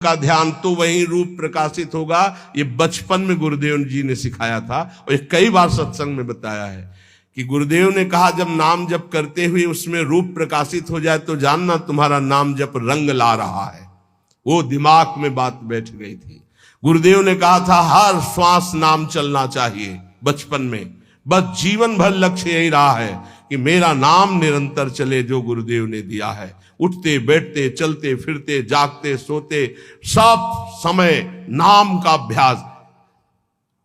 का ध्यान तो वहीं रूप प्रकाशित होगा। ये बचपन में गुरुदेव जी ने सिखाया था और ये कई बार सत्संग में बताया है कि गुरुदेव ने कहा जब नाम जप करते हुए उसमें रूप प्रकाशित हो जाए तो जानना तुम्हारा नाम जप रंग ला रहा है। वो दिमाग में बात बैठ गई थी। गुरुदेव ने कहा था हर श्वास नाम चलना चाहिए बचपन में, बस जीवन भर लक्ष्य यही रहा है कि मेरा नाम निरंतर चले जो गुरुदेव ने दिया है। उठते बैठते चलते फिरते जागते सोते सब समय नाम का अभ्यास।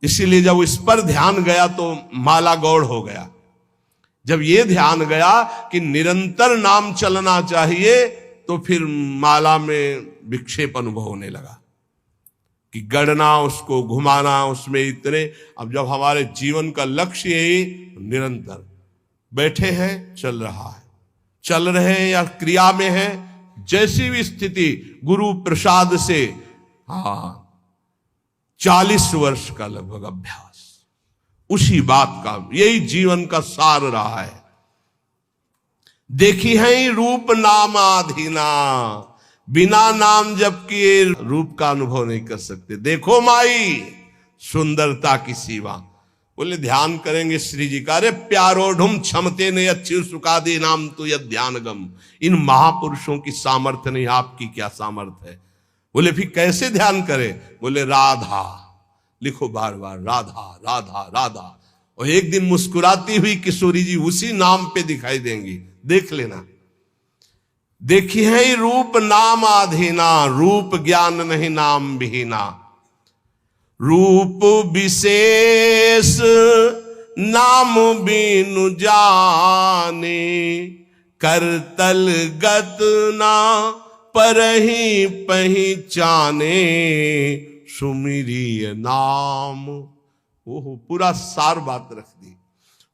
इसीलिए जब इस पर ध्यान गया तो माला गौड़ हो गया। जब ये ध्यान गया कि निरंतर नाम चलना चाहिए तो फिर माला में विक्षेप अनुभव होने लगा कि गढ़ना उसको घुमाना उसमें इतने। अब जब हमारे जीवन का लक्ष्य यही निरंतर बैठे हैं चल रहा है, चल रहे हैं या क्रिया में है, जैसी भी स्थिति गुरु प्रसाद से 40 वर्ष का लगभग अभ्यास उसी बात का, यही जीवन का सार रहा है। देखी है रूप नामाधीना, बिना नाम जप किए रूप का अनुभव नहीं कर सकते। देखो माई सुंदरता की सीमा। बोले ध्यान करेंगे श्री जी का, अरे प्यारो ढुम क्षमते ने अच्छी सुखादे नाम तो यह ध्यान गम। इन महापुरुषों की सामर्थ्य नहीं, आपकी क्या सामर्थ्य है। बोले फिर कैसे ध्यान करें। बोले राधा लिखो बार बार, राधा राधा राधा। और एक दिन मुस्कुराती हुई किशोरी जी उसी नाम पे दिखाई देंगी, देख लेना। देखी है रूप नाम आधीना, रूप ज्ञान नहीं नाम विहीना। रूप विशेष नाम बिनु जाने, करतल गत ना परहि पहचाने। सुमिरिय नाम, ओहो पूरा सार बात रख दी।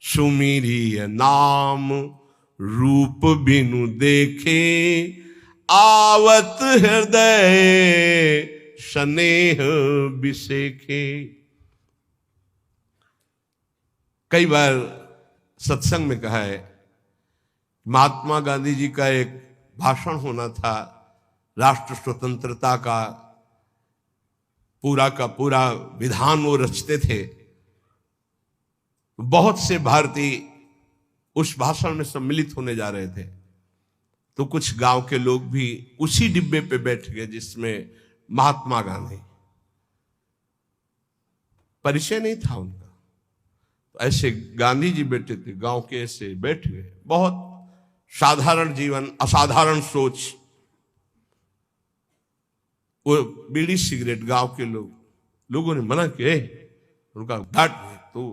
सुमिरिय नाम रूप बिनु देखे, आवत हृदय स्नेह बिसेखे। कई बार सत्संग में कहा है, महात्मा गांधी जी का एक भाषण होना था, राष्ट्र स्वतंत्रता का पूरा विधान वो रचते थे। बहुत से भारतीय उस भाषण में सम्मिलित होने जा रहे थे, तो कुछ गांव के लोग भी उसी डिब्बे पे बैठ गए जिसमें महात्मा गांधी, परिचय नहीं था उनका। तो ऐसे गांधी जी बैठे थे, गांव के ऐसे बैठ गए, बहुत साधारण जीवन, असाधारण सोच। वो बीड़ी सिगरेट गांव के लोगों ने मना किया, उनका डांट तो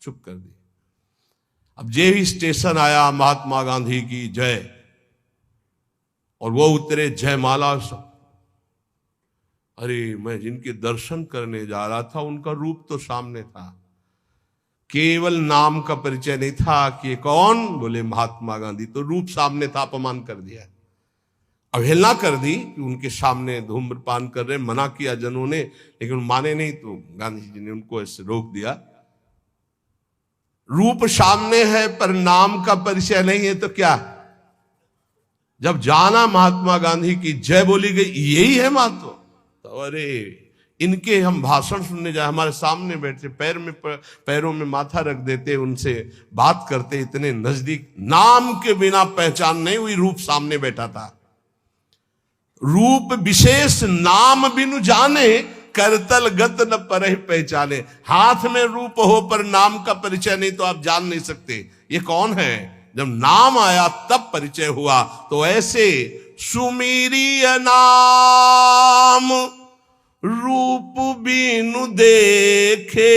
चुप कर दी। अब जे ही स्टेशन आया महात्मा गांधी की जय, और वो उतरे जयमाला सब। अरे मैं जिनके दर्शन करने जा रहा था उनका रूप तो सामने था, केवल नाम का परिचय नहीं था कि कौन। बोले महात्मा गांधी, तो रूप सामने था, अपमान कर दिया, अवहेलना कर दी कि उनके सामने धूम्रपान कर रहे। मना किया जनों ने, लेकिन माने नहीं, तो गांधी जी ने उनको ऐसे रोक दिया। रूप सामने है पर नाम का परिचय नहीं है तो क्या। जब जाना महात्मा गांधी की जय बोली गई, यही है महत्व। तो अरे इनके हम भाषण सुनने जाए, हमारे सामने बैठते, पैरों में माथा रख देते, उनसे बात करते इतने नजदीक। नाम के बिना पहचान नहीं हुई, रूप सामने बैठा था। रूप विशेष नाम बिनु जाने, करतल गत न परहि पहचाने। हाथ में रूप हो पर नाम का परिचय नहीं तो आप जान नहीं सकते ये कौन है। जब नाम आया तब परिचय हुआ। तो ऐसे सुमिरिय नाम रूप बिनु देखे,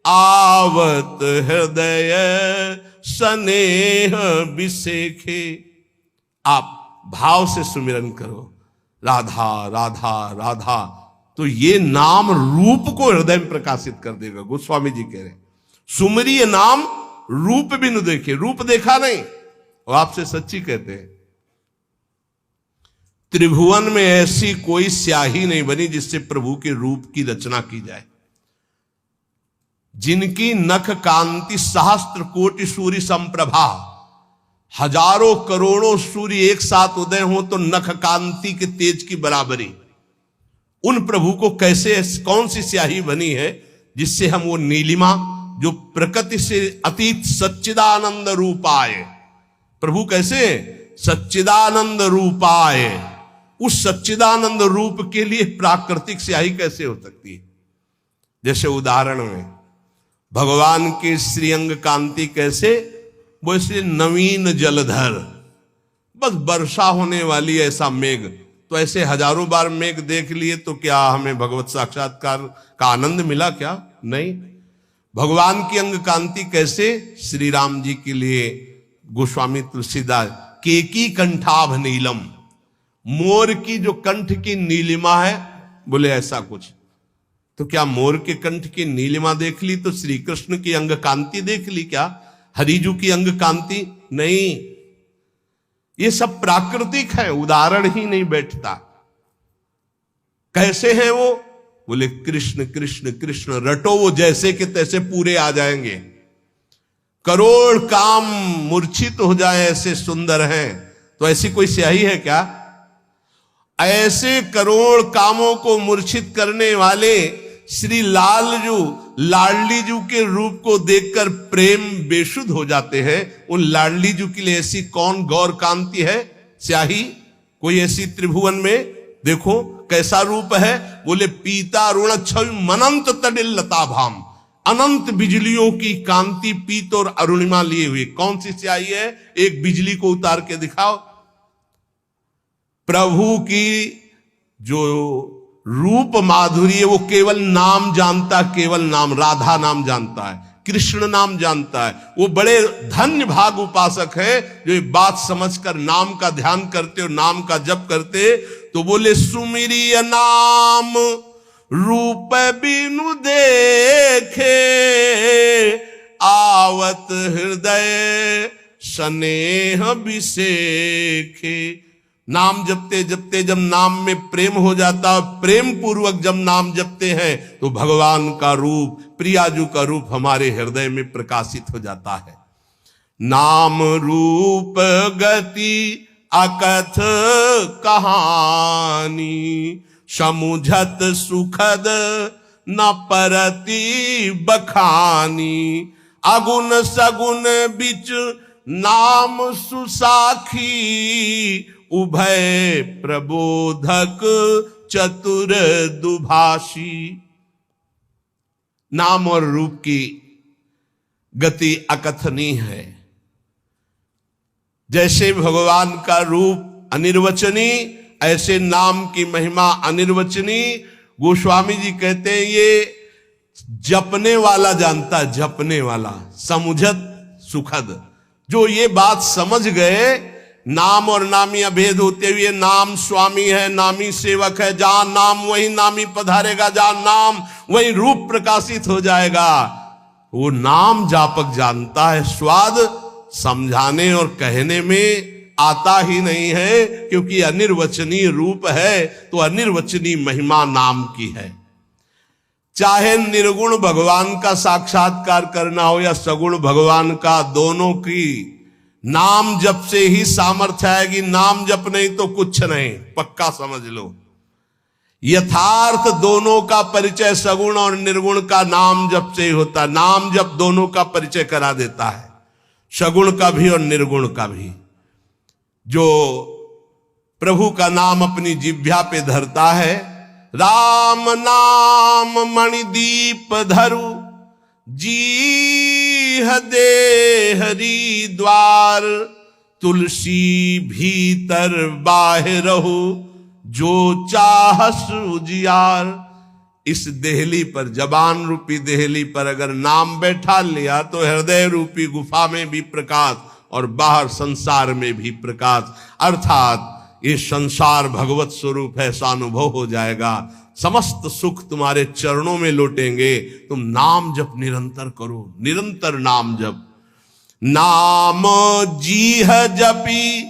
आवत हृदय स्नेह बिसेखे। आप भाव से सुमिरन करो, राधा राधा राधा, तो ये नाम रूप को हृदय में प्रकाशित कर देगा। गोस्वामी जी कह रहे सुमरिय नाम रूप बिनु देखे, रूप देखा नहीं। और आपसे सच्ची कहते हैं, त्रिभुवन में ऐसी कोई स्याही नहीं बनी जिससे प्रभु के रूप की रचना की जाए। जिनकी नख कांति सहस्त्र कोटि सूर्य संप्रभा, हजारों करोड़ों सूर्य एक साथ उदय हो तो नख कांति के तेज की बराबरी। उन प्रभु को कैसे, कौन सी स्याही बनी है जिससे हम वो नीलिमा जो प्रकृति से अतीत सच्चिदानंद रूपाय, प्रभु कैसे सच्चिदानंद रूपाय, उस सच्चिदानंद रूप के लिए प्राकृतिक स्याही कैसे हो सकती है। जैसे उदाहरण में भगवान के श्रीअंग कांति कैसे, वो इसलिए नवीन जलधर, बस वर्षा होने वाली ऐसा मेघ। तो ऐसे हजारों बार मेघ देख लिए तो क्या हमें भगवत साक्षात्कार का आनंद मिला क्या? नहीं। भगवान की अंग कांति कैसे, श्री राम जी के लिए गोस्वामी तुलसीदास केकी कंठाभ नीलम, मोर की जो कंठ की नीलिमा है, बोले ऐसा कुछ। तो क्या मोर के कंठ की नीलिमा देख ली तो श्री कृष्ण की अंग कांति देख ली क्या? हरिजू की अंग कांति नहीं। ये सब प्राकृतिक है, उदाहरण ही नहीं बैठता। कैसे हैं वो? बोले कृष्ण कृष्ण कृष्ण रटो, वो जैसे के तैसे पूरे आ जाएंगे। करोड़ काम मूर्छित हो जाए ऐसे सुंदर हैं। तो ऐसी कोई स्याही है क्या? ऐसे करोड़ कामों को मूर्छित करने वाले श्री लालजू लाडली जू के रूप को देखकर प्रेम बेसुध हो जाते हैं। उन लाडली जू के लिए ऐसी कौन गौर कांति है, स्याही कोई ऐसी त्रिभुवन में? देखो कैसा रूप है। बोले पीता ऋण छवि मनंत तडिल लता भाम, अनंत बिजलियों की कांति पीत और अरुणिमा लिए हुए। कौन सी स्याही है? एक बिजली को उतार के दिखाओ। प्रभु की जो रूप माधुरी है वो केवल नाम जानता, केवल नाम, राधा नाम जानता है, कृष्ण नाम जानता है। वो बड़े धन्य भाग उपासक है जो ये बात समझकर नाम का ध्यान करते और नाम का जप करते। तो बोले सुमिरिय नाम रूप बिनु देखे, आवत हृदय स्नेह बिसेखे। नाम जपते जपते जब नाम में प्रेम हो जाता, प्रेम पूर्वक जब नाम जपते हैं तो भगवान का रूप, प्रियाजू का रूप हमारे हृदय में प्रकाशित हो जाता है। नाम रूप गति अकथ कहानी, समुझत सुखद न परति बखानी। अगुण सगुण बिच नाम सुसाखी, उभय प्रबोधक चतुर दुभाषी। नाम और रूप की गति अकथनीय है। जैसे भगवान का रूप अनिर्वचनीय, ऐसे नाम की महिमा अनिर्वचनीय। गोस्वामी जी कहते हैं ये जपने वाला जानता, जपने वाला, समुझत सुखद। जो ये बात समझ गए, नाम और नामी अभेद होते हुए नाम स्वामी है, नामी सेवक है, जहां नाम वही नामी पधारेगा, जहां नाम वही रूप प्रकाशित हो जाएगा। वो नाम जापक जानता है। स्वाद समझाने और कहने में आता ही नहीं है, क्योंकि अनिर्वचनीय रूप है तो अनिर्वचनीय महिमा नाम की है। चाहे निर्गुण भगवान का साक्षात्कार करना हो या सगुण भगवान का, दोनों की नाम जप से ही सामर्थ्य आएगी। नाम जप नहीं तो कुछ नहीं, पक्का समझ लो। यथार्थ दोनों का परिचय सगुण और निर्गुण का नाम जप से ही होता। नाम जप दोनों का परिचय करा देता है, सगुण का भी और निर्गुण का भी। जो प्रभु का नाम अपनी जिह्वा पे धरता है, राम नाम मणिदीप धरु, जीह दे हरि द्वार, तुलसी भीतर बाहरहु, जो चाहस उजियार। इस देहली पर, जबान रूपी देहली पर अगर नाम बैठा लिया तो हृदय रूपी गुफा में भी प्रकाश और बाहर संसार में भी प्रकाश। अर्थात ये संसार भगवत स्वरूप है, ऐसा अनुभव हो जाएगा। समस्त सुख तुम्हारे चरणों में लौटेंगे। तुम नाम जप निरंतर करो, निरंतर नाम जप। नाम जीह जपी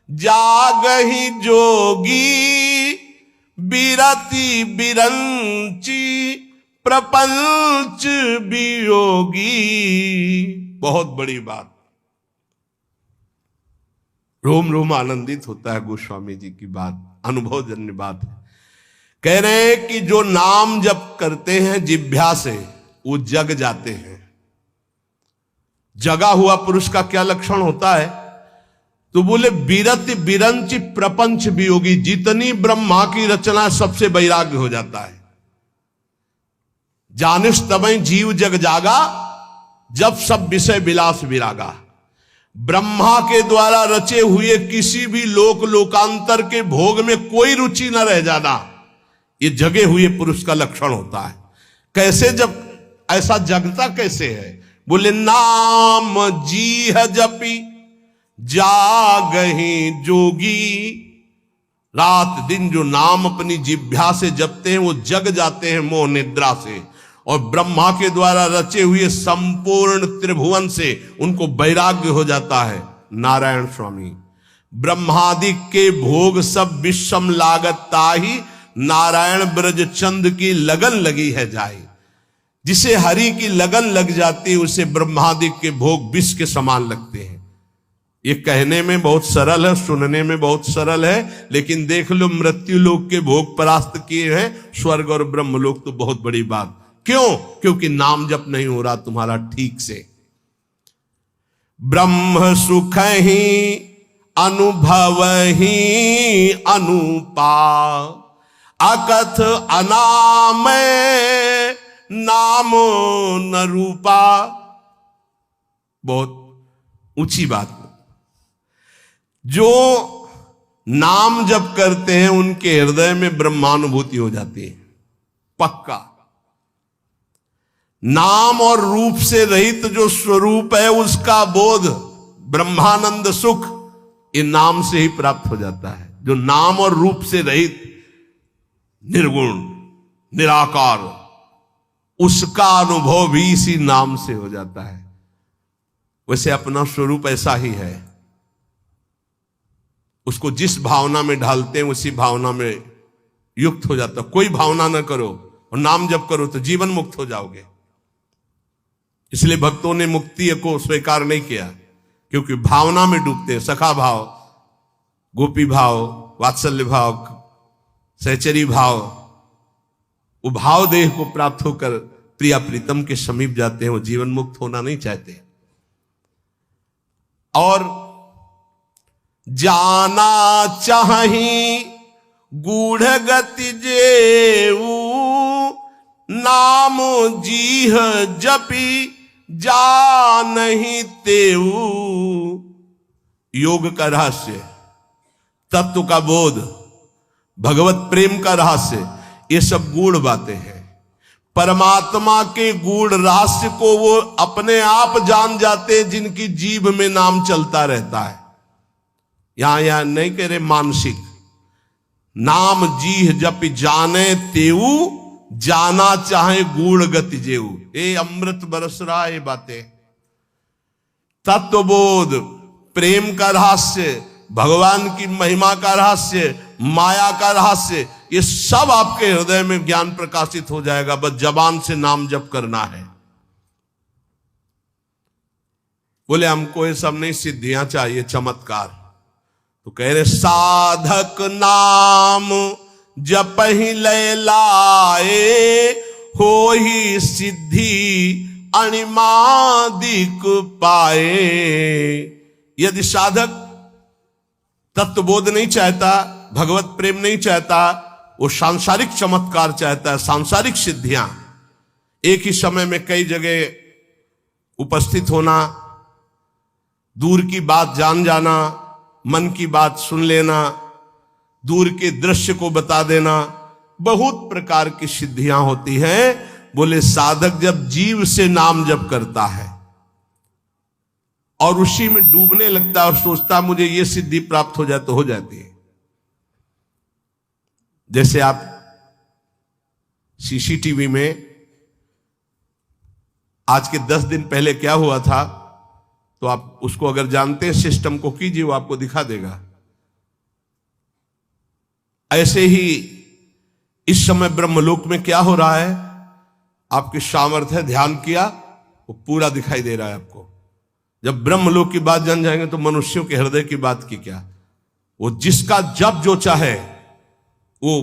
जागहि जोगी, बिरति बिरंची प्रपंच वियोगी। बहुत बड़ी बात। रोम रोम आनंदित होता है गोस्वामी जी की बात, अनुभवजन्य बात है। कह रहे हैं कि जो नाम जप करते हैं जिह्वा से वो जग जाते हैं। जगा हुआ पुरुष का क्या लक्षण होता है? तो बोले विरत विरंच प्रपंच वियोगी, जितनी ब्रह्मा की रचना सबसे वैराग्य हो जाता है। जानिस तबै जीव जग जागा, जब सब विषय विलास विरागा। ब्रह्मा के द्वारा रचे हुए किसी भी लोक लोकांतर के भोग में कोई रुचि न रह जाना, ये जगे हुए पुरुष का लक्षण होता है। कैसे जब ऐसा जगता कैसे है? बोले नाम जी है जपी जागही जोगी। रात दिन जो नाम अपनी जिह्वा से जपते हैं वो जग जाते हैं मोह निद्रा से, और ब्रह्मा के द्वारा रचे हुए संपूर्ण त्रिभुवन से उनको वैराग्य हो जाता है। नारायण स्वामी ब्रह्मादि के भोग सब विषम लागत ताही, नारायण ब्रज चंद की लगन लगी है जाई। जिसे हरि की लगन लग जाती है उसे ब्रह्मादि के भोग विष के समान लगते हैं। ये कहने में बहुत सरल है, सुनने में बहुत सरल है, लेकिन देख लो मृत्यु लोक के भोग परास्त किए हैं, स्वर्ग और ब्रह्म लोक तो बहुत बड़ी बात। क्यों? क्योंकि नाम जप नहीं हो रहा तुम्हारा ठीक से। ब्रह्म सुख ही अनुभव ही अनुपा, अकथ अनाम नाम न रूपा। बहुत ऊंची बात। जो नाम जप करते हैं उनके हृदय में ब्रह्मानुभूति हो जाती है पक्का। नाम और रूप से रहित जो स्वरूप है उसका बोध, ब्रह्मानंद सुख, ये नाम से ही प्राप्त हो जाता है। जो नाम और रूप से रहित निर्गुण निराकार, उसका अनुभव भी इसी नाम से हो जाता है। वैसे अपना स्वरूप ऐसा ही है, उसको जिस भावना में ढालते हैं उसी भावना में युक्त हो जाता। कोई भावना न करो और नाम जप करो तो जीवन मुक्त हो जाओगे। इसलिए भक्तों ने मुक्ति को स्वीकार नहीं किया, क्योंकि भावना में डूबते हैं। सखा भाव, गोपी भाव, वात्सल्य भाव, सहचरी भाव, वो भाव देह को प्राप्त होकर प्रिया प्रीतम के समीप जाते हैं। वो जीवन मुक्त होना नहीं चाहते। और जाना चाही गूढ़ गति जेऊ, नाम जीह जपी जा नहीं तेऊ। योग का रहस्य, तत्व का बोध, भगवत प्रेम का रहस्य, ये सब गूढ़ बातें हैं। परमात्मा के गूढ़ रहस्य को वो अपने आप जान जाते हैं जिनकी जीभ में नाम चलता रहता है। यहां नहीं कह रहे मानसिक। नाम जीह जप जाने तेऊ, जाना चाहे गूढ़ गति जेऊ। ये अमृत बरस रहा है। ये बातें तत्वबोध, प्रेम का रहस्य, भगवान की महिमा का रहस्य, माया का रहस्य, ये सब आपके हृदय में ज्ञान प्रकाशित हो जाएगा। बस जबान से नाम जप करना है। बोले हमको ये सब नहीं, सिद्धियां चाहिए, चमत्कार। तो कह रहे साधक नाम जप ही ले लाए, हो ही सिद्धि अणिमादिक पाए। यदि साधक तत्वबोध नहीं चाहता, भगवत प्रेम नहीं चाहता, वो सांसारिक चमत्कार चाहता है, सांसारिक सिद्धियां, एक ही समय में कई जगह उपस्थित होना, दूर की बात जान जाना, मन की बात सुन लेना, दूर के दृश्य को बता देना, बहुत प्रकार की सिद्धियां होती हैं। बोले साधक जब जीव से नाम जप करता है और उसी में डूबने लगता है और सोचता मुझे ये सिद्धि प्राप्त हो जाए, तो हो जाती है। जैसे आप सीसीटीवी में आज के 10 दिन पहले क्या हुआ था, तो आप उसको अगर जानते हैं सिस्टम को कीजिए, वो आपको दिखा देगा। ऐसे ही इस समय ब्रह्मलोक में क्या हो रहा है, आपकी सामर्थ्य ध्यान किया, वो पूरा दिखाई दे रहा है आपको। जब ब्रह्मलोक की बात जान जाएंगे तो मनुष्यों के हृदय की बात की क्या। वो जिसका जब जो चाहे वो